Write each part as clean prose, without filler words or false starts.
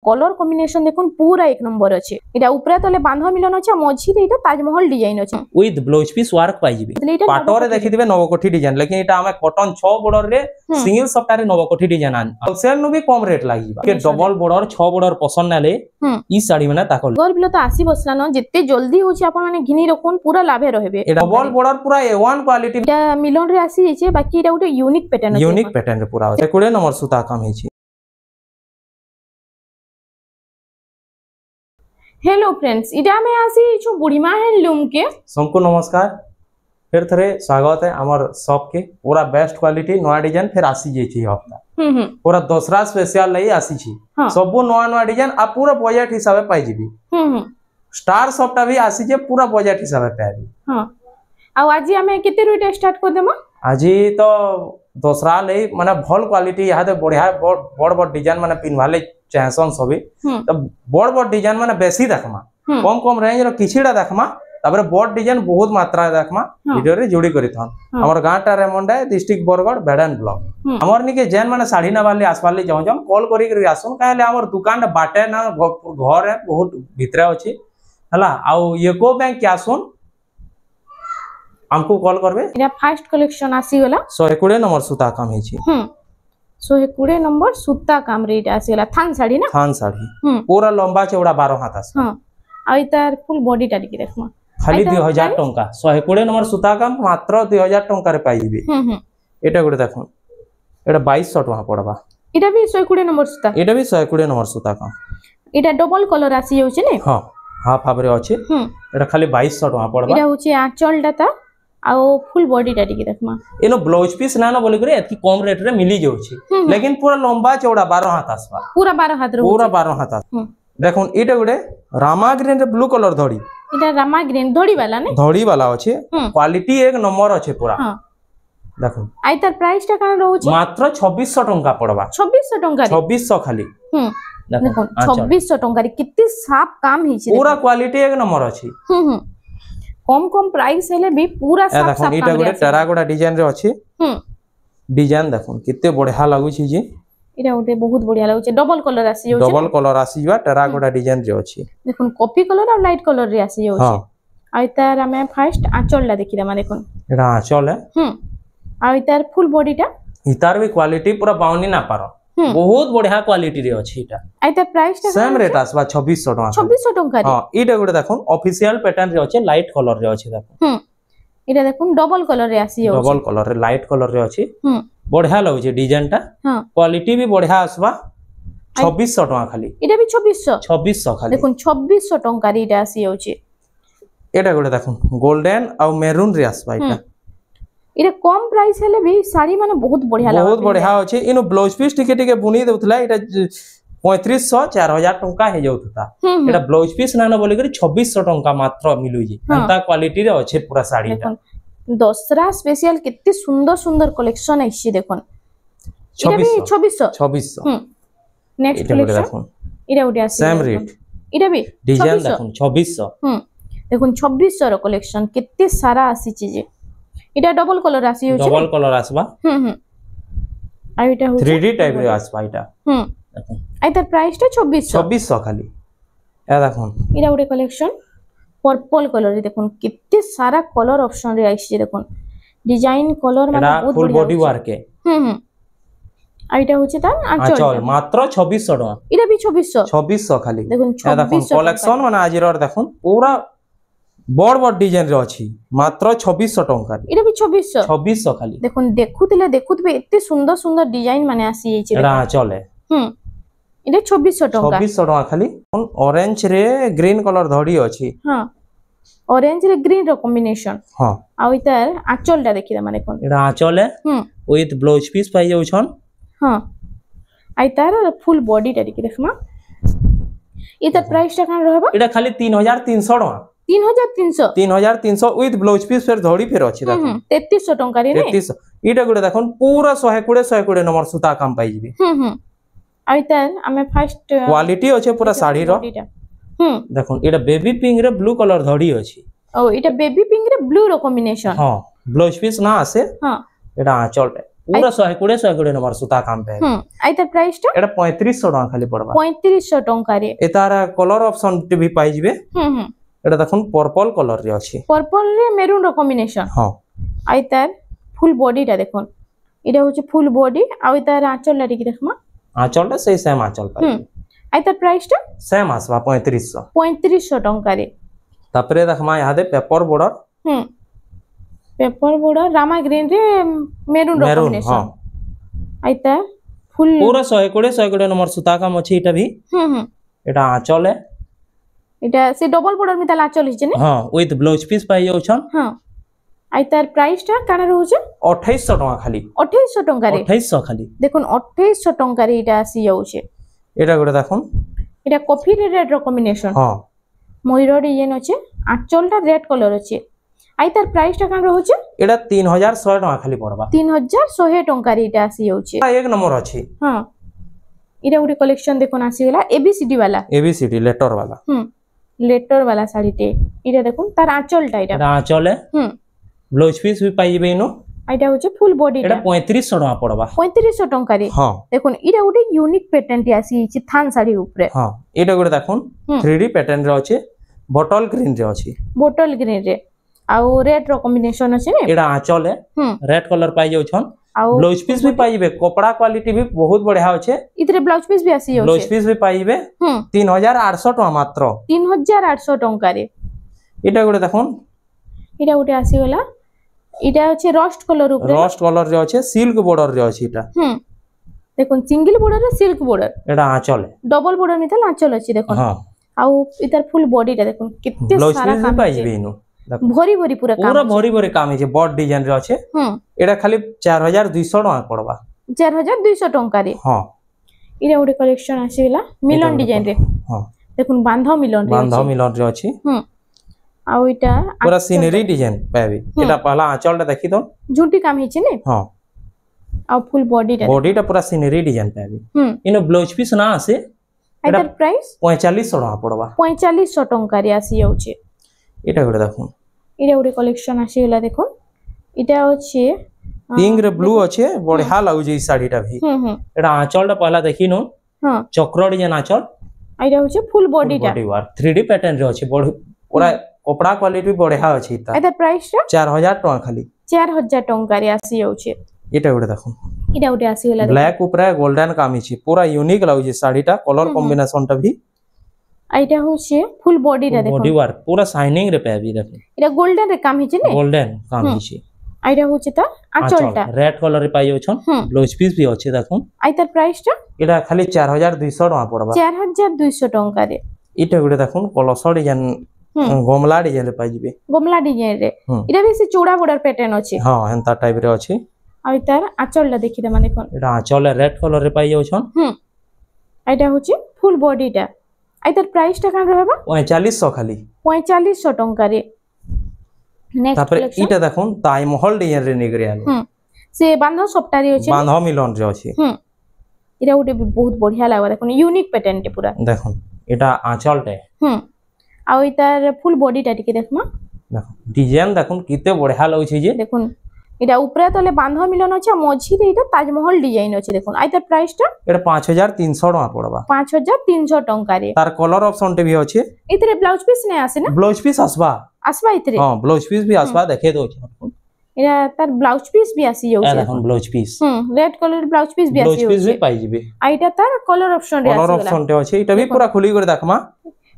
Colour combination देखुन पूरा एक नंबर अच्छे एटा ऊपर तले बांधा मिलन अछि मझी रे एटा ताजमहल डिजाइन अछि विथ ब्लाउज पीस वर्क पाई जिबे पाटो रे देखिदिबे नवकोठी डिजाइन लेकिन एटा हमें कॉटन 6 बॉर्डर रे सिंगल सप्ताह रे नवकोठी डिजाइन आन होलसेल नु भी कम रेट लागिबा के डबल बॉर्डर 6 बॉर्डर पसंद नाले ई साड़ी माने ताको घर बिलो तो आसी बसला न जत्ते जल्दी होछि आपन माने घिनी रखुन पूरा लाभे रहबे डबल बॉर्डर पूरा A1 क्वालिटी एटा मिलन रे आसी छै बाकी एटा उटे यूनिक पैटर्न रे पूरा 20 नंबर सूता काम हे छै। हेलो फ्रेंड्स इटा में आसी छु बुढ़ीमा हैंडलूम के सबको नमस्कार फिर थरे स्वागत है हमर शॉप के पूरा बेस्ट क्वालिटी नया डिजाइन फिर आसी जे छी हफ्ता पूरा दूसरा स्पेशल लई आसी छी सब नया डिजाइन आ पूरा बजट हिसाब पाई जीबी स्टार शॉपटा भी आसी जे पूरा बजट हिसाब पाई हां आ आज हमें केते रुपए स्टार्ट कर देमा आज तो दूसरा लई माने भल क्वालिटी यहा दे बढ़िया बड़ बड़ डिजाइन माने पिनवाले चाहसन सभी तो बड़ बड़ डिजाइन माने बेसी देखमा कम कम रेंज रो किछिडा देखमा तापर बड़ डिजाइन बहुत मात्रा देखमा वीडियो रे जोड़ी करिथन हमर गांटा रेमंडा डिस्ट्रिक्ट बरगढ़ बेडन ब्लॉक हमर निके जैन माने साड़ी ना वाले आसपाले जाऊ जाऊ कॉल करी करी आसन काले हमर दुकान बाटे ना घर है बहुत भीतर अछि हला आ एको बैंक क्या सुन हमको कॉल करबे एटा फर्स्ट कलेक्शन आसी गला 120 नंबर सूता काम हे छी 120 नंबर सूता काम रेट आसी गला थान साड़ी ना थान साड़ी पूरा लंबा चौड़ा 12 हाथ आसी हां आ इतार फुल बॉडी टा दिखि देखमा खाली 2000 टंका 120 नंबर सूता काम मात्र 2000 टंका रे पाई जिबे एटा गुडे देखो एटा 2200 टका पड़बा एटा भी 120 नंबर सूता एटा भी 120 नंबर सूता काम एटा डबल कलर आसी जाउछे ने हां हाफ हाफ रे अछि एटा खाली 2200 टका पड़बा एटा होचे आंचल डाटा आउ फुल बॉडी टा दिखि देखमा एनो ब्लाउज पीस ना ना बोली करे एतकी कम रेट रे मिली जाउछे लेकिन पूरा लंबा चौड़ा 12 हाथ आसबा पूरा 12 हाथ रे पूरा 12 हाथ देखुन एटा गुडे रामा ग्रीन रे ब्लू कलर धड़ी एटा रामा ग्रीन धड़ी वाला ने धड़ी वाला अछि क्वालिटी एक नंबर अछि पूरा हां देखुन आइ तार प्राइस टा कान रहउछि मात्र 2600 टंका पड़बा 2600 टंका 2600 खाली देखुन 2600 टंका रे कित्ते साफ काम हे छै पूरा क्वालिटी एक नंबर अछि कम कम प्राइस हेले भी पूरा साफ साफ काम एटा गुडे टेराकोटा डिजाइन रे अछि डिजाइन देखुन कित्ते बढ़िया लागु छी जी एटा उटे बहुत बढ़िया लागु छै डबल कलर आसी जाउ छै डबल कलर आसी जबा टेराकोटा डिजाइन रे अछि देखुन कॉफी कलर और लाइट कलर रे आसी जाउ छै आ इतार हमें फर्स्ट आंचल ला देखि दमा देखुन एटा आंचल है आ इतार फुल बॉडी टा इतार भी क्वालिटी पूरा बाउनी ना पारो बहुत बढ़िया क्वालिटी रे अछि एटा आइता प्राइस टा सेम रेट आसबा 2600 टका 2600 टका रे हां एटा गुडे देखुन ऑफिशियल पैटर्न रे अछि लाइट कलर रे अछि देखुन एटा देखुन डबल कलर रे आसी जाउ डबल कलर रे लाइट कलर रे अछि बढ़िया लागु छै डिजाइन टा क्वालिटी भी बढ़िया आसबा 2600 टका खाली एटा भी 2600 खाली देखुन 2600 टका रे एटा आसी जाउ छै एटा गुडे देखुन गोल्डन आ मेरून रे आसबा एटा एरे कम प्राइस हेले भी साड़ी माने बहुत बढ़िया लागो बहुत बढ़िया अछि इनो ब्लाउज पीस टिके टिके बुनी देउथला एटा 3500 4000 टंका हे जाउथता एटा ब्लाउज पीस ना ना बोली करी 2600 टंका मात्र मिलु जी अंता क्वालिटी रे अछि पूरा साड़ी टा दसरा स्पेशल कित्ते सुंदर सुंदर कलेक्शन अछि देखुन एटा भी 2600 नेक्स्ट कलेक्शन एटा उडे आसी सेम रेट एटा भी डिजाइन देखुन 2600 देखुन 2600 रो कलेक्शन कित्ते सारा आसी चीज एटा डबल कलर आसी हो डबल कलर आसबा आ एटा हो 3D टाइप रे आसबा एटा आइता प्राइस टा 2600 खाली ए देखुन एटा उडे कलेक्शन पर्पल कलर रे देखुन कित्ते सारा कलर ऑप्शन रे आइछि देखुन डिजाइन कलर माने बहुत फुल बॉडी वर्क के आ एटा होचे ता आंचल मात्र 2600 टका एटा भी 2600 खाली देखुन 2600 कलेक्शन माने आज रो देखुन पूरा बड़ बड़ डिजाइन रे अछि मात्र 2600 टका एटा भी 2600 खाली देखुन देखुतबे एते सुंदर सुंदर डिजाइन माने आसी जाय छै एटा चले एटा 2600 टका खाली ऑरेंज रे ग्रीन कलर धड़ी अछि हां ऑरेंज रे ग्रीन रो कॉम्बिनेशन हां आ इतार आंचल टा देखि माने कोन एटा आंचल है विथ ब्लाउज पीस पाई जाउ छन हां आ इतार फुल बॉडी टा देखि देखमा इतार प्राइस टा कान रहबा एटा खाली 3300 टका 3300 विथ ब्लाउज पीस फिर धड़ी फिर अछि देखो 3300 टका रे 3300 इटा गुडे देखन पूरा 120 नंबर सूता काम पाई जिबे आइतार हमें फर्स्ट क्वालिटी अछि पूरा साड़ी रो देखन एटा बेबी पिंक रे ब्लू कलर धड़ी अछि ओ एटा बेबी पिंक रे ब्लू रो कॉम्बिनेशन हां ब्लाउज पीस ना आसे हां एटा आंचल पूरा 120 नंबर सुता काम पे आई तार प्राइस टा एटा 3500 टका खाली पड़बा 3500 टका रे ए तार कलर ऑप्शन भी पाई जिवे एटा देखुन पर्पल कलर रे अछि पर्पल रे मेरून रो कॉम्बिनेशन हां आई तार फुल बॉडी टा देखुन इडा होची फुल बॉडी आ तार आंचल लाडी की देखमा आंचल से सेम आंचल पाई आई तार प्राइस टा सेम आसबा 3500 टका रे तापरे देखमा यहाँ दे paper border paper border Rama green रे मेरून रो कॉम्बिनेशन आई तार फुल पूरा 120 नंबर सुता काम अछि इटा भी एटा आंचल है इटा से डबल बॉर्डर में ताला आंचल हिचे ने हां विथ ब्लाउज पीस पाई जाउ छन हां आई तार प्राइस टा काना रहउचे 2800 टका खाली 2800 टका रे 2800 खाली देखुन 2800 टका रे इटा आसी जाउचे एटा गोटे देखुन इटा कॉफी रे रेड रो कॉम्बिनेशन हां मयूर डिजाइन अछि आंचल टा रेड कलर अछि आई तार प्राइस टा काना रहउचे एटा 3100 टका खाली पड़बा 3100 टका रे इटा आसी जाउचे एक नंबर अछि हां इटा गुडी कलेक्शन देखुन आसी गेला एबीसीडी लेटर वाला लेटर वाला साड़ी टे इटा देखुन तार आंचल टा इटा आंचल है ब्लाउज पीस भी पाई जेबे इनो आइटा होचे फुल बॉडी एटा 3500 टका पड़बा 3500 टका रे हां देखुन इटा गुडी यूनिक पैटर्न टी आसी छि थान साड़ी ऊपर हां एटा गुडी देखुन 3D पैटर्न रे अछि बॉटल ग्रीन रे अछि बॉटल ग्रीन रे आ रेड रो कॉम्बिनेशन अछि ने एटा आंचल है रेड कलर पाई जाउ छन आ ब्लाउज पीस भी पाई जेबे कपड़ा क्वालिटी भी बहुत बढ़िया होचे इतरे ब्लाउज पीस भी आसी होचे ब्लाउज पीस भी पाई जेबे 3800 टका मात्र 3800 टका रे एटा गुडी देखुन इटा गुडी आसी गेला इटा अछि रस्ट कलर रे अछि सिल्क बॉर्डर रे अछि इटा देखुन सिंगल बॉर्डर रे सिल्क बॉर्डर एटा आंचल है डबल बॉर्डर में था आंचल अछि देखुन हां आ इधर फुल बॉडी टा देखुन कितने सारा काम पाई जेबे इनो भरी भरी पूरा काम है बॉड डिजाइन रे अछि एटा खाली 4200 टका पड़बा 4200 टका रे हां इरे ओडे कलेक्शन आसी गेला मिलन डिजाइन रे हां देखुन बांधा मिलन रे अछि आ इटा पूरा सीनरी डिजाइन पाबी एटा पहला आंचल टा देखि दो झुंटी काम हिचे ने हां आ फुल बॉडी टा पूरा सीनरी डिजाइन पाबी इनो ब्लाउज पीस ना आसे एटा प्राइस 4500 टका पड़बा 4500 टका रे आसी जाउचे एटा गोटे देखुन इटा गोटे कलेक्शन आसी गेला देखुन इटा अछि पिंक रे ब्लू अछि बढ़िया लागु जे साड़ी टा भी एटा आंचल टा पहला देखिनो हां चक्र डिजाइन आंचल आइरा होचे फुल बॉडी टा 3D पैटर्न रे अछि पूरा कपड़ा क्वालिटी बढ़िया अछि ता एटा प्राइस टा 4000 टका खाली 4000 टका रे आसी जाउचे एटा गोटे देखुन इटा गोटे आसी गेला ब्लैक ऊपर गोल्डन काम छी पूरा यूनिक लागु जे साड़ी टा कलर कॉम्बिनेशन टा भी आइटा होचे फुल बॉडी टा देखो बॉडी वर्क पूरा शाइनिंग रे पेबी देखो इटा गोल्डन रे काम हिचे ने गोल्डन काम हिचे आइटा होचे ता आंचल टा रेड कलर रे पाइयो छन ब्लाउज पीस भी अछि देखो आइता प्राइस टा एटा खाली 4200 टका पड़बा 4200 टका रे इटा गुडे देखुन कलस डिजाइन गमला डिजाइन रे पाइ जिबे गमला डिजाइन रे इटा भी से चौड़ा बॉर्डर पैटर्न अछि हां एंता टाइप रे अछि आइतार आंचल ला देखि दे माने कोन एटा आंचल रेड कलर रे पाइ जाउ छन आइटा होची फुल बॉडी टा आइतार प्राइस टा कान रहबा 4500 खाली 4500 टका रे नेक्स्ट तापर इटा देखुन ताजमहल डिजाइन रे निगरे आलो से बांधो सप्तारी अछि बांधो मिलन रे अछि इरा उटे बहुत बढ़िया लागबा देखुन यूनिक पैटर्न टे पूरा देखुन एटा आंचल टे आ इतार फुल बॉडी टा टिके देखमा देखुन डिजाइन देखुन किते बढ़िया लागै छै जे देखुन एटा ऊपर तले बांधो मिलन अछि मझी रे एटा ताजमहल डिजाइन अछि देखुन आइतार प्राइस टा एटा 5300 टका पड़बा 5300 टका रे तार कलर ऑप्शन टे भी अछि इतरे ब्लाउज पीस ने आसे ना ब्लाउज पीस आसबा इतरे हां ब्लाउज पीस भी आसबा देखे दो एरा तार ब्लाउज पीस भी आसी जाउ छै देखुन blouse piece red colour blouse piece भी आसी ब्लाउज पीस भी पाइ जिबे आइटा तार कलर ऑप्शन रे कलर ऑप्शन टे अछि इटा भी पूरा खुली कर देखमा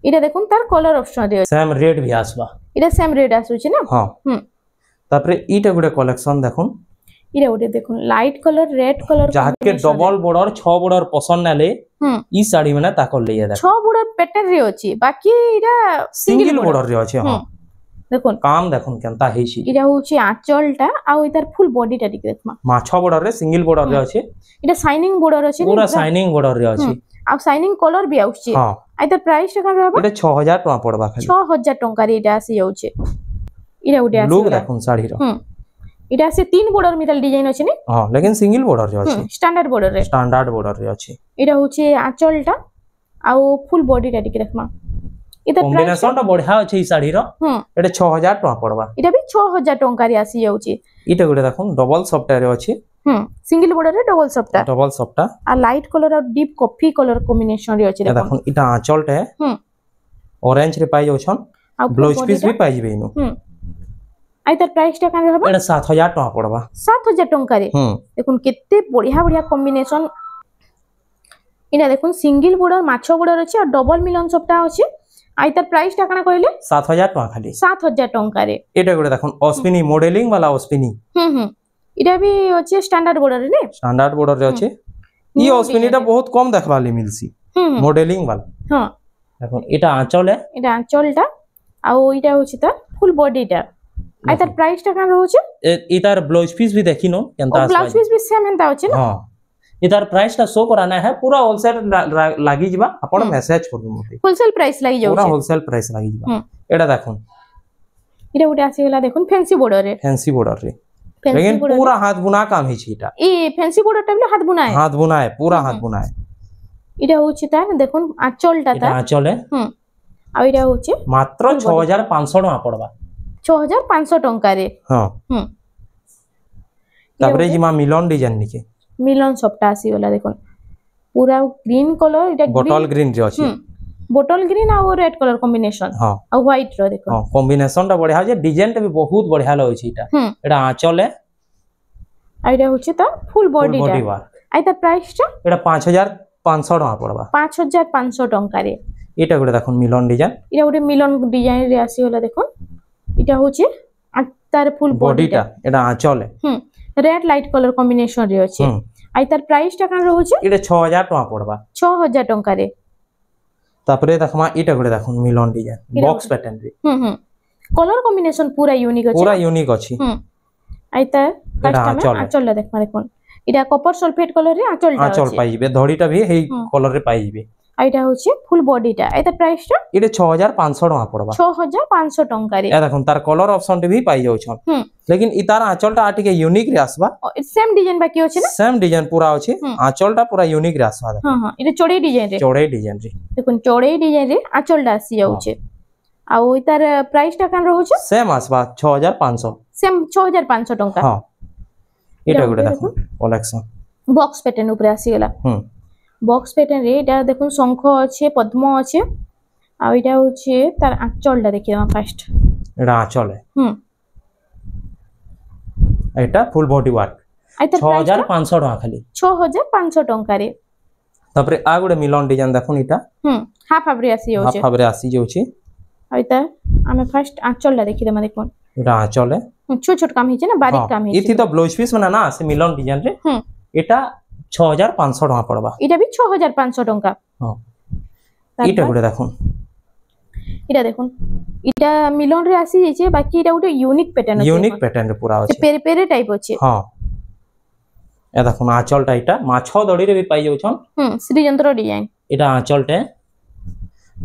इटा देखुन तार कलर ऑप्शन रे सेम रेड भी आसबा इटा सेम रेड आसु छै ना हां तापरे इटा गुडे कलेक्शन देखुन इरा गुडे देखुन लाइट कलर रेड कलर जहा के डबल बॉर्डर 6 बॉर्डर पसंद नाले ई साड़ी में ना ताकल ले जा 6 बॉर्डर पैटर्न रे अछि बाकी इरा सिंगल बॉर्डर रे अछि हां देखुन काम देखुन केनता हेइ छी इरा होछि आंचल टा आ इधर फुल बॉडी टा टिक देखमा 6 बॉर्डर रे सिंगल बॉर्डर रे अछि इटा शाइनिंग बॉर्डर अछि पूरा शाइनिंग बॉर्डर रे अछि आ शाइनिंग कलर भी आउछि हां आइतर प्राइस टा रहबा एटा 6000 टका पड़बा खाली 6000 टका रे इटा आसी जाउछि इरा उडे आसी लुक देखुन साड़ी रो इटा से 3 बॉर्डर मिटल डिजाइन अछि ने हां लेकिन सिंगल बॉर्डर रे अछि स्टैंडर्ड बॉर्डर रे अछि इटा होछि आंचल टा आ फुल बॉडी टा टिक देखमा इता कॉम्बिनेशन टा बढ़िया अछि ई साड़ी रो एटा 6000 टका पड़बा इटा भी 6000 टका रे आसी जाउछि इटा गुडे देखुन डबल सॉफ्टवेयर अछि सिंगल बॉर्डर रे डबल सफ्टा आ लाइट कलर और डीप कॉफी कलर कॉम्बिनेशन रे अछि देखो इटा आंचल टे ऑरेंज रे पाई जाउछन ब्लाउज पीस भी पाई जेबे इनो आई तर प्राइस टा कान रहबा एटा 7000 टका पड़बा 7000 टका रे देखुन केते बढ़िया बढ़िया कॉम्बिनेशन इना देखुन सिंगल बॉर्डर माछो बॉर्डर अछि और डबल मिलन सफ्टा अछि आई तर प्राइस टा काना कहले 7000 टका खाली 7000 टका रे एटा गुडे देखुन ऑस्पिनी मॉडलिंग वाला ऑस्पिनी इटा भी अछि स्टैंडर्ड बॉर्डर रे स्टैंडर्ड बॉर्डर रे अछि ई ऑस्पिनी टा बहुत कम देखबा ले मिलसी मॉडलिंग वाला हां देखुन एटा आंचल टा आ इटा होछि त फुल बॉडी टा आई तर प्राइस टा कान रहउछि इतार ब्लाउज पीस भी देखिनो केनता ब्लाउज पीस भी सेम हेंता होछि ना हां इधर प्राइस टा शो कराना है पूरा होलसेल लागी जिबा आपण मेसेज करबो मते होलसेल प्राइस लागी जाउ पूरा होलसेल प्राइस लागी जिबा एडा देखुन इडा उडा आसी गेला देखुन फैंसी बॉर्डर रे लेकिन पूरा हाथ बुना काम ही छीटा ए फैंसी बॉर्डर टेबल हाथ बुना है पूरा हाथ बुना है इडा होछि ता देखुन आंचल टा ता आंचल है आ इडा होछि मात्र 6500 टका पड़बा 6500 टका रे हां तबरे जिमा मिलन डिजाइन निके मिलन सफ्टा आसी वाला देखो पूरा ग्रीन कलर इटा बोतल ग्रीन जे अछि बोतल ग्रीन और रेड कलर कॉम्बिनेशन हां और व्हाइट रो देखो हां कॉम्बिनेशन टा बढ़िया जे डिजाइन टा भी बहुत बढ़िया लगै छै इटा एटा आंचल है आइडिया होछि त फुल बॉडी टा आइ त प्राइस टा एटा 5500 टका पड़बा 5500 टका रे एटा गुडे देखो मिलन डिजाइन इटा गुडे मिलन डिजाइन रे आसी वाला देखो इटा होछि तार फुल बॉडी टा एटा आंचल है रेड लाइट कलर कॉम्बिनेशन रे अछि आई तार प्राइस टा कान रहउछि इडे 6000 टका पड़बा 6000 टका रे तापरे देखमा इटा गुडे देखुन मिलन डिजाइन बॉक्स पैटर्न रे कलर कॉम्बिनेशन पूरा यूनिक अछि आई तार फर्स्ट में आंचल देखमा देखुन इडा कॉपर सल्फेट कलर रे आंचल पाई जेबे धड़ीटा भी हेई कलर रे पाई जेबे आइटा होछि फुल बॉडी टा एता प्राइस टा इडे 6500 टका पड़बा 6500 टका रे ए देखुन तार कलर ऑप्शन भी पाई जाउ छ लेकिन इतार आंचल टा आटिके यूनिक रे आसबा सेम डिजाइन बाकी होछि ना सेम डिजाइन पूरा होछि आंचल टा पूरा यूनिक रे आसबा हां हां इडे चौड़े डिजाइन रे देखुन चौड़े डिजाइन रे आंचल टा आसी जाउ छ आ ओ इतार प्राइस टा कान रहउ छ सेम आसबा 6500 सेम 6500 टका हां एटा गुडे देखुन कलेक्शन बॉक्स पैटर्न ऊपर आसी गेला बॉक्स पैटर्न रे एटा देखुन शंख अछि पद्म अछि आ एटा होछि तार आंचल टा देखिया फर्स्ट एटा आंचल है एटा फुल बॉडी वर्क 6500 टका खाली 6500 टका रे तबरे आ गुडे मिलन डिजाइन देखुन इटा हाफ फाब्रे आसी जाउछि आइता हमें फर्स्ट आंचल ला देखि दमा देखुन एटा आंचल है छोट छोट काम हिचे ना बारीक काम हिचे इथि तो ब्लाउज पीस मना ना से मिलन डिजाइन रे एटा 6500 टका पड़बा एटा भी 6500 टका हां इटा गुडे देखुन इटा देखुन इटा मिलन रे आसी जेचे बाकी इटा उटे यूनिक पैटर्न रे पूरा अछि पेरे पेरे टाइप अछि हां ए देखुन आंचल टा इटा माछो दड़ी रे भी पाई जाउ छन श्री यंत्र डिजाइन एटा आंचल टे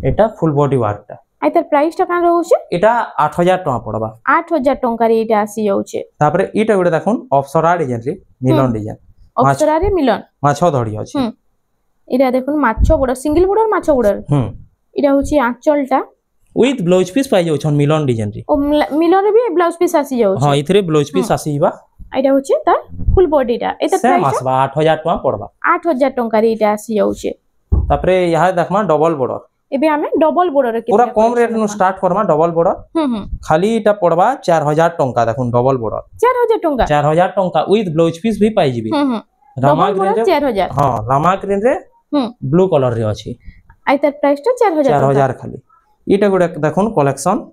एटा फुल बॉडी वर्क टा आई तर प्राइस टा कान रहउ छै एटा 8000 टका पड़बा 8000 टका रे एटा आसी जाउ छै तापरे इटा गुडे देखुन अप्सरा डिजाइन रे मिलन डिजाइन अप्सरा रे मिलन माछो दड़ी अछि इरा देखुन माछो बड़ सिंगल बॉर्डर माछो बॉर्डर इरा होछि आंचल टा विथ ब्लाउज पीस पाई जाउ छन मिलन डिजाइन रे ओ मिलन रे भी ब्लाउज पीस आसी जाउ छै हां इथरे ब्लाउज पीस आसी जिबा आइटा होछि त फुल बॉडी टा एता प्राइस आसबा 8000 टका पड़बा 8000 टका रे एटा आसी जाउ छै तापरे यहा देखमा डबल बॉर्डर एबे हमें डबल बॉर्डर के पूरा कम रेट नु स्टार्ट करमा डबल बॉर्डर खाली इटा पड़बा 4000 टका देखुन डबल बॉर्डर 4000 टका विथ ब्लाउज पीस भी पाई जिबे रामा ग्रीन रे 4000 हां रामा ग्रीन रे ब्लू कलर रे अछि आई तर प्राइस टा 4000 खाली इटा गुडे देखुन कलेक्शन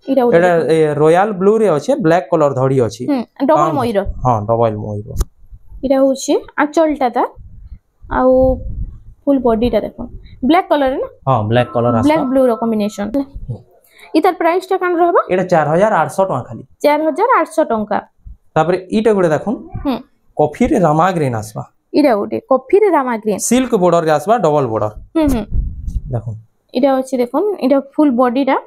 एटा रॉयल ब्लू रे अछि ब्लैक कलर धड़ी अछि डबल मोइरो हां डबल मोइरो इटा होछि आंचल टा आ फुल बॉडी टा देखो ब्लैक कलर है ना हां ब्लैक कलर आसा ब्लैक ब्लू रो कॉम्बिनेशन इतर प्राइस टा कान रहबा एटा 4800 टका खाली 4800 टका तापरे इटा गुडे देखुन कॉफी रे रामा ग्रीन आसबा इरा उटे कॉफी रे रामा ग्रीन सिल्क बॉर्डर रे आसबा डबल बॉर्डर देखुन इरा अछि देखुन इरा फुल बॉडी टा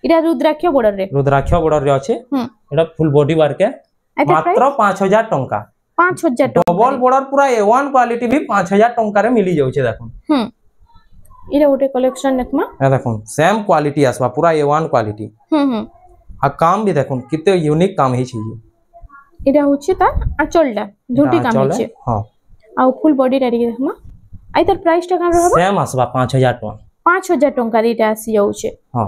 इरा रुद्राक्ष बॉर्डर रे अछि एटा फुल बॉडी वर्क है मात्र 5000 टका 5000 टका डबल बॉर्डर पूरा A1 क्वालिटी भी 5000 टका रे मिली जाउ छै देखुन इरा उटे कलेक्शन देखमा ए देखुन सेम क्वालिटी आसबा पूरा A1 क्वालिटी आ काम भी देखुन किते यूनिक काम हे छै এটা হচ্ছে তার আঁচলটা ঝুটি কাম হচ্ছে हां आ फुल बॉडी टा देखमा आई तार प्राइस टा कान रहबा सेम आसबा 5000 टका 5000 टका रे इटा आसी जाउछे हां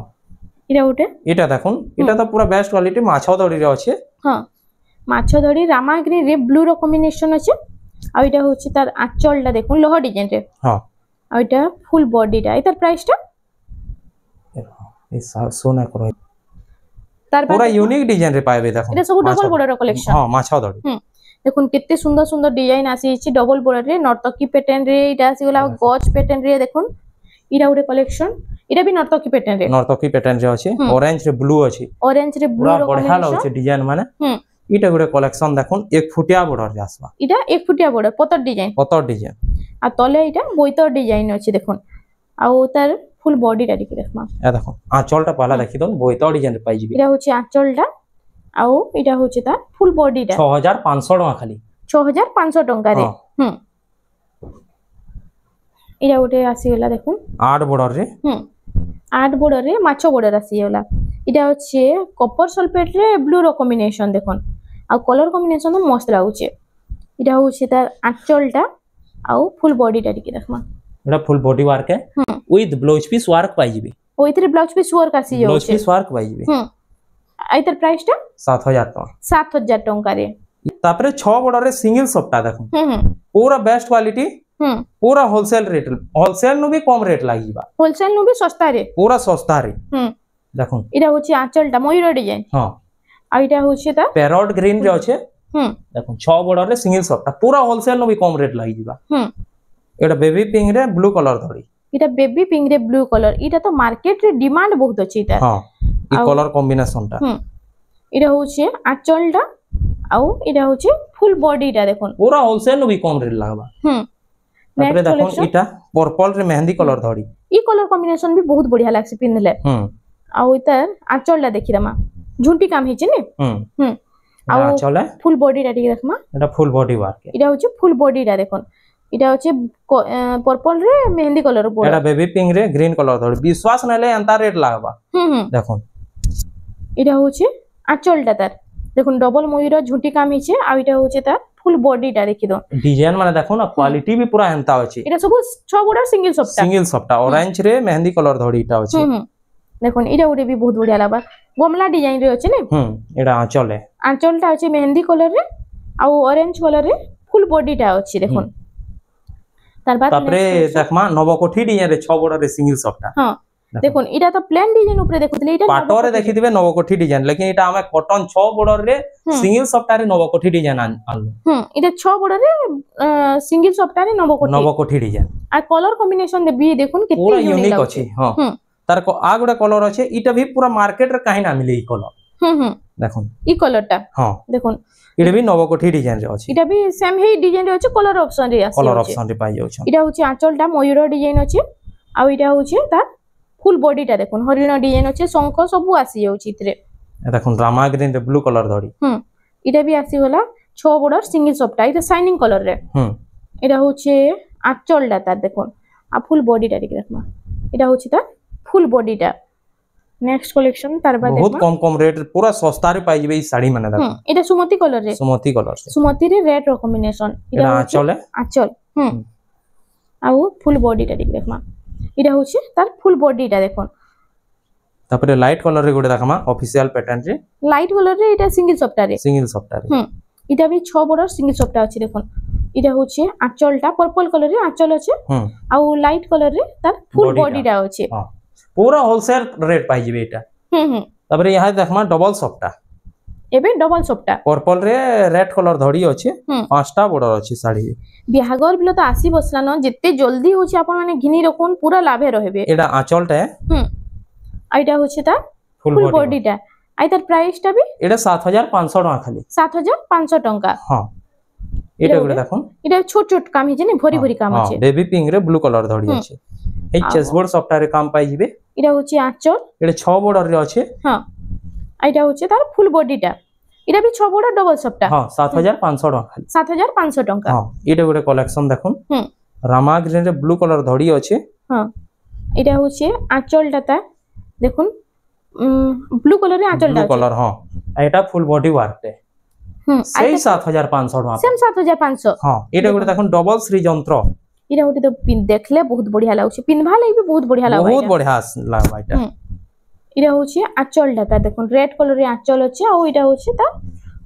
इटा उठे এটা দেখুন এটা তো পুরো বেস্ট কোয়ালিটি মাছ দড়ি রে আছে हां মাছ দড়ি রামাগ্রি রে ব্লু র কম্বিনেশন আছে আর এটা হচ্ছে তার আঁচলটা দেখুন লোহ ডিজাইন রে हां আর এটা ফুল বডিটা এই তার প্রাইসটা এই সোনা করো তার পুরো ইউনিক ডিজাইন রে পাইবে দেখুন এটা সব ডবল বর্ডার কালেকশন हां মাছ দড়ি দেখুন কেতে সুন্দর সুন্দর ডিজাইন আসিছে ডবল বর্ডার রে নর্তকি প্যাটার্ন রে এটা আসিগলা গজ প্যাটার্ন রে দেখুন এটা উড়ে কালেকশন এটা भी নর্তকি প্যাটার্ন রে আছে অরেঞ্জ রে ব্লু আছে অরেঞ্জ রে ব্লু র বড়িয়া লাগুছে ডিজাইন মানে এটা গুড়ে কালেকশন দেখুন 1 ফুটিয়া বর্ডার রে আসবা এটা 1 ফুটিয়া বর্ডার পতর ডিজাইন আর তলে এটা বইতর ডিজাইন আছে দেখুন আর তার ফুল বডিটা দেখি দেখমা এ দেখুন আঁচলটা পহলা দেখি দন বইতর ডিজাইন পাই জিবি এটা হচ্ছে আঁচলটা আর এটা হচ্ছে তার ফুল বডিটা 6500 টাকা খালি 6500 টাকা রে এটা উঠে আসিগলা দেখুন 8 বর্ডার রে 8 বর্ডার রে মাছ বর্ডার আসিগলা এটা হচ্ছে কপার সলফেট রে ব্লু র কম্বিনেশন দেখুন আর কলর কম্বিনেশন তো মস্ত লাগুছে এটা হচ্ছে তার আঁচলটা আর ফুল বডিটা দেখি দেখমা এটা full body work with blouse piece work পাই জিবি ওইতরে ব্লাউজ পিস ওয়ার্ক আসি যাচ্ছে ব্লাউজ পিস ওয়ার্ক পাই জিবি আইতার প্রাইসটা 7000 টাকা 7000 টাকা রে তারপরে 6 বর্ডার রে সিঙ্গেল সফটা দেখুন পুরা বেস্ট কোয়ালিটি पूरा होलसेल रेट होलसेल नु भी कम रेट लागिबा होलसेल नु भी सस्ता रे पूरा सस्ता रे देखो इडा होची आंचलटा मयूर डिजाइन हां आ इडा होची ता पैरट ग्रीन रे আছে देखो 6 बॉर्डर रे सिंगल सॉफ्ट पूरा होलसेल नु भी कम रेट लागिबा एटा बेबी पिंक रे ब्लू कलर धरी इटा बेबी पिंक रे ब्लू कलर इटा तो मार्केट रे डिमांड बहुत अछि इटा हां ई कलर कॉम्बिनेशन टा इडा होची आंचलटा आ इडा होची फुल बॉडीटा देखो पूरा होलसेल नु भी कम रेट लागबा तापरे देखो इटा पर्पल रे मेहंदी कलर धरी ई कलर कॉम्बिनेशन भी बहुत बढ़िया लागसे पिनले आ इतार आंचलटा देखि रमा झुंटी काम हिचे ने आ आंचल फुल बॉडी टा देखि देखमा एटा फुल बॉडी वर्क इटा होची फुल बॉडी टा देखो इटा होची पर्पल रे मेहंदी कलर ऊपर एटा बेबी पिंक रे ग्रीन कलर धरी विश्वास नले अंता रेट लागबा देखो इटा होची आंचलटा तार देखो डबल मयूर झुंटी काम हिचे आ इटा होची तार फुल बॉडी टा देखि दो डिजाइन माने देखो ना क्वालिटी भी पूरा एंता अछि एटा सब 6 बॉर्डर सिंगल सफ्टा ऑरेंज रे मेहंदी कलर धड़ी इटा अछि देखो इटा उडे भी बहुत बढ़िया लागबा गमला डिजाइन रे अछि ने एटा आंचल है आंचलटा अछि मेहंदी कलर रे आ ऑरेंज कलर रे फुल बॉडी टा अछि देखो तार बाद तापरे देखमा नवकोठी डिजाइन रे 6 बॉर्डर रे सिंगल सफ्टा हां देखो इटा तो प्लेन डिजाइन ऊपर देखुतले इटा पाटो रे देखिदिबे नवकोठी डिजाइन लेकिन इटा हमें कॉटन 6 बॉर्डर रे सिंगल सफ्टा रे नवकोठी डिजाइन आलु इटा 6 बॉर्डर रे सिंगल सफ्टा रे नवकोठी डिजाइन आ कलर कॉम्बिनेशन दे भी देखुन केते यूनिक अछि हां तार को आ गुडा कलर अछि इटा भी पूरा मार्केट रे काहे ना मिले ई कलर देखुन ई कलरटा हां देखुन इटा भी नवकोठी डिजाइन रे अछि इटा भी सेम हे डिजाइन रे अछि कलर ऑप्शन रे पाई जाउ छ इटा होछि आंचलटा मयूर डिजाइन अछि आ इटा होछि ता फुल बॉडी टा देखुन हरिण डिजाइन अछि शंख सब आसी जाउ छी इतरे देखुन रामा ग्रीन रे ब्लू कलर धरी इटा भी आसी गला 6 बॉर्डर सिंगल सफ्टा इटा शाइनिंग कलर रे इटा होछि आंचल टा देखुन आ फुल बॉडी टा देखमा इटा होछि ता फुल बॉडी टा नेक्स्ट कलेक्शन तार बाद बहुत कम रेट पूरा सस्ता रे पाई जेबे ई साड़ी माने देखो इटा सुमति कलर सुमति रे रेड रो कॉम्बिनेशन इटा आंचल आ फुल बॉडी टा देखमा इटा होछि तार फुल बॉडी टा देखोन तापरे लाइट कलर रे गोटे देखमा ऑफिशियल पैटर्न रे लाइट कलर रे इटा सिंगल सफ्टा रे इटा भी 6 बॉर्डर सिंगल सफ्टा अछि देखोन इटा होछि आंचलटा पर्पल कलर रे आंचल अछि आ लाइट कलर रे तार फुल बॉडी टा अछि पूरा होलसेल रेट पाइ जेबे इटा तापरे यहा देखमा डबल सफ्टा एबे डबल सफ्टा पर्पल रे रेड कलर धड़ी अछि पांचटा बॉर्डर अछि साड़ी बिहागर बिलो तो आसी बसला न जत्ते जल्दी होछि आपन माने घिनी रखोन पूरा लाभे रहबे एडा आंचलटा आइटा होछि ता फुल बॉडी टा आइ तार प्राइस टा भी एडा 7500 टका खाली 7500 टका हां एटा गुडा देखोन एटा छोट छोट काम हिजे ने भरी भरी काम अछि बेबी पिंक रे ब्लू कलर धड़ी अछि ए चेसबोर्ड सॉफ्टवेयर रे काम पाइ जिबे एटा होछि आंचल एडा 6 बॉर्डर रे अछि हां आइटा होछि तार फुल बॉडी टा इटा भी 6 बॉर्डर डबल सफ्टा हां 7500 टका खाली 7500 टका हां एटा गुडा कलेक्शन देखोन रामा ग्रीन रे ब्लू कलर धड़ी अछि हां एटा होछि आंचल टा देखुन ब्लू कलर रे आंचल टा ब्लू कलर हां एटा फुल बॉडी वर्क टे ସେଇ 7500 ଟଙ୍କା सेम 7500 ହଁ ଏଇଟା ଗୋଟେ ଦେଖୁন ଡବଲ ଶ୍ରୀ ଯନ୍ତ୍ର इरा गोटे तो देखले बहुत बढ़िया लागुଛି पिनभा लागि भी बहुत बढ़िया लागबा बहुत बढ़िया लागबा एटा इरा होछि आंचल डाटा देखुन रेड कलर रे आंचल अछि आ इटा होछि ता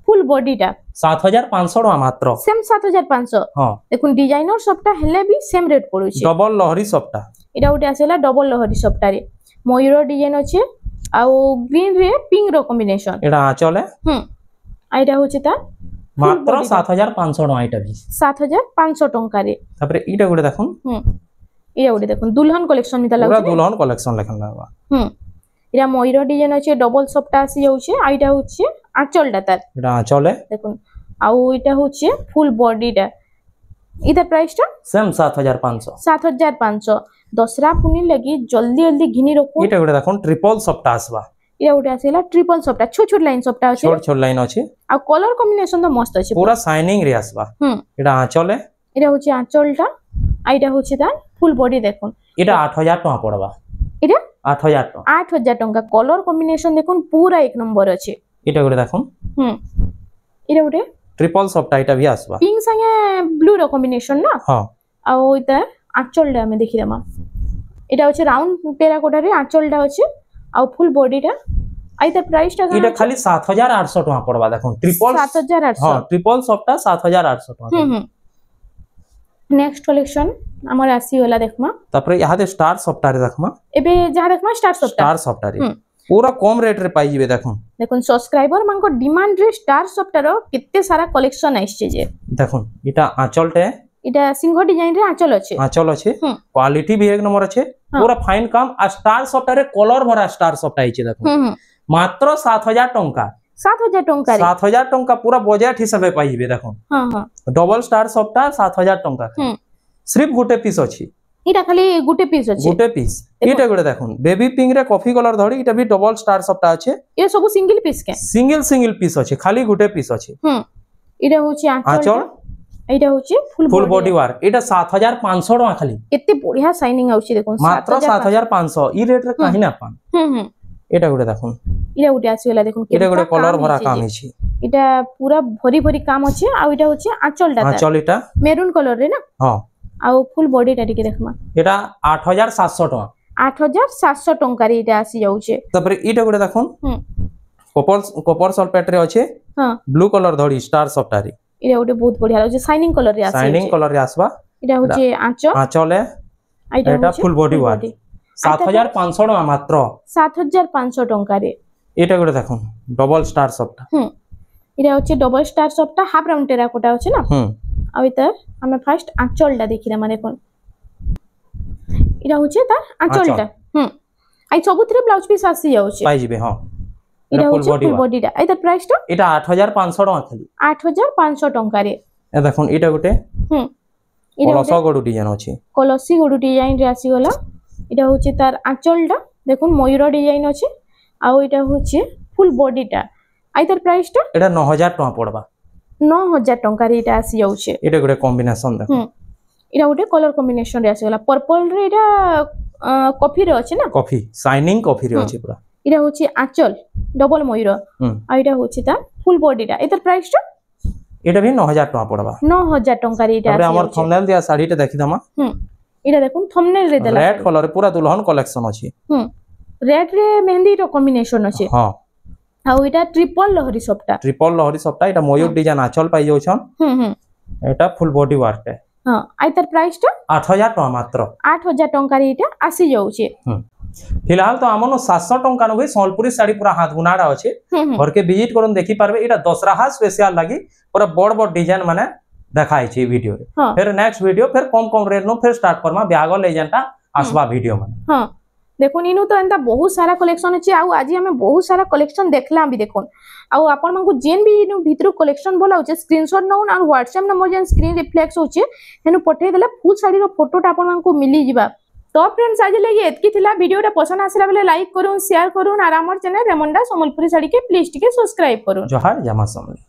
फुल बॉडी टा 7500 टका मात्र सेम 7500 हां देखुन डिजाइनर सबटा हेले भी सेम रेट पड़ुछि डबल लहरी सबटा इरा गोटे आसेला डबल लहरी सबटा रे मयूर डिजाइन अछि आ ग्रीन रे पिंक रो कॉम्बिनेशन एटा आंचल है आइरा होछि ता मात्र 7500 टका एटा भी 7500 टका रे तापर इटा गोटे देखुन इरा गोटे देखुन दुल्हन कलेक्शन मिता लागु पूरा दुल्हन कलेक्शन लेखन लागबा इरा मयूर डिजाइन अछि डबल सबटा आसी जाउछि आइटा होछि आंचल डाटा एटा आंचल है देखुन आउ इटा होछि फुल बॉडी टा इता प्राइस टा सेम 7500 दसरा पुनी लगी जल्दी जल्दी घिनी रखो इटा गोटे देखुन ट्रिपल सबटा आसबा इरा गोटे आसेला ट्रिपल सबटा छोट छोट लाइन सबटा अछि छोट छोट लाइन अछि आ कलर कॉम्बिनेशन तो मस्त अछि पूरा शाइनिंग रे आसबा एटा आंचल है इरा होछि आंचल टा आइटा होछि ता फुल बॉडी देखुन इटा 8000 टका पड़बा इरा 8000 टका 8000 टका कलर कॉम्बिनेशन देखुन पूरा एक नंबर अछि इटा गोटे देखुन इरा गोटे ट्रिपल सबटा इटा भी आसबा पिंक संगे ब्लू रो कॉम्बिनेशन ना हां आ इता आंचल डा में देखि दमा इटा होछि राउंड टेराकोटा रे आंचल डा अछि आ फुल बॉडी टा आइता प्राइस टा इटा खाली 7800 टका पड़बा देखुन ट्रिपल 7800 हां ट्रिपल सबटा 7800 टका नेक्स्ट कलेक्शन हमर आसी होला देखमा तापर यहा दे स्टार सॉफ्टवेयर देखमा एबे जहा देखमा स्टार सॉफ्टवेयर पूरा कम रेट रे पाई जिवे देखुन देखुन सब्सक्राइबर मानको डिमांड रे स्टार सॉफ्टवेयर केते सारा कलेक्शन आइछे जे देखुन इटा आंचलटे इटा सिंह डिजाइन रे आंचल अछि क्वालिटी भी एक नंबर अछि पूरा फाइन काम आ स्टार सॉफ्टवेयर रे कलर भरा स्टार सॉफ्टवेयर आइछे देखुन मात्र 7000 टंका 7000 टंका पूरा बजट हिसाब पाई जिवे देखुन हां डबल स्टार सॉफ्टवेयर 7000 टंका सिर्फ गुटे पीस अछि इटा खाली गुटे पीस इटा गुटे देखुन बेबी पिंक रे कॉफी कलर धड़ी इटा भी डबल स्टार सॉफ्टवेयर अछि ये सब सिंगल पीस के सिंगल पीस अछि खाली गुटे पीस अछि इटा होछि आंचल इटा होछि फुल बॉडी वर्क इटा 7500 टका खाली केते बढ़िया शाइनिंग आउछि देखुन मात्र 7500 ई रेट रे काहे ना पान एटा गुटे देखुन इटा गुटे आसीला देखुन इटा गुटे कलर भरा काम अछि इटा पूरा भरी भरी काम अछि आ इटा होछि आंचल डाटा आंचल इटा मेरून कलर रे ना हां आ फुल बॉडी टा टिके देखमा एटा 8700 टका 8700 टका रे इटा आसी जाउछे तबरे इटा गुटे देखुन कॉपर सल्फेट रे अछि हां ब्लू कलर धड़ी स्टार सॉफ्टवेयर इटा गुटे बहुत बढ़िया लागछ शाइनिंग कलर रे आसबा इटा होछि आंचल है एटा फुल बॉडी वर्क 7500 टका मात्र 7500 टका रे एटा गुटे देखुन डबल स्टार सॉफ्टवेयर इटा होछि double star software half round terracotta अछि ना आ इतर हमें फर्स्ट आंचल डा देखि माने कोन इरा होछि त आंचल डा आई सबुथरे ब्लाउज पीस आसी जाउछि पाई जिबे हां इरा होछि फुल बॉडी डा इतर प्राइस टा इटा 8500 टका खाली 8500 टका रे ए देखुन इटा गुटे कलसी गडु डिजाइन अछि कलसी गडु डिजाइन रे आसी गला इटा होछि तार आंचल डा देखुन मयूर डिजाइन अछि आ इटा होछि फुल बॉडी टा आइतर प्राइस टा एटा 9000 टका पड़बा 9000 टका रे इटा आसी जाउछे एटा गुटे कॉम्बिनेशन देखो इटा गुटे कलर कॉम्बिनेशन रे आसी गला पर्पल रे इटा कॉफी रे अछि ना कॉफी शाइनिंग कॉफी रे अछि पूरा इटा होछि आंचल डबल मयूर आ इटा होछि ता फुल बॉडी टा इतर प्राइस टा एटा भी 9000 टका पड़बा 9000 टका रे इटा आसी हमर थंबनेल दिया साड़ी टा देखि दमा इटा देखुन थंबनेल रे देला रेड कलर पूरा दुल्हन कलेक्शन अछि रेड रे मेहंदी रो कॉम्बिनेशन अछि हां आ इटा ट्रिपल लहरी सप्ता इटा मयूर डिजाइन आंचल पाई जाउछन एटा फुल बॉडी वर्क है हां आइतर प्राइस टा 8000 टका मात्र 8000 टका रे इटा आसी जाउछे फिलहाल तो हमनो 700 टका न होई संबलपुरी साड़ी पूरा हाथ गुनाडा अछि घर के विजिट करन देखि पारबे इटा दशराहा स्पेशल लागि पूरा बड़ बड़ डिजाइन माने देखाई छी वीडियो रे फिर नेक्स्ट वीडियो फिर कम रेट नो फिर स्टार्ट करमा ब्यागल ले जानता आसबा वीडियो माने हां देखुन इनु तो एंता बहुत सारा कलेक्शन अछि आ आज हमें बहुत सारा कलेक्शन देखला भी देखुन आ आपन मानकु जेन भी इनु भितरु कलेक्शन बोला होचे स्क्रीनशॉट नउन और व्हाट्सएप नंबर जेन स्क्रीन रिफ्लेक्स होचे हेनु पठे देला फुल साड़ी रो फोटोटा आपन मानकु मिली जिबा तो फ्रेंड्स आज लगी एतकी थिला वीडियोटा पसंद आसला बेले लाइक करूं शेयर करूं और हमर चैनल रेमंडा संबलपुरी साड़ी के प्लीज टिके सब्सक्राइब करूं जोहार जमा समली।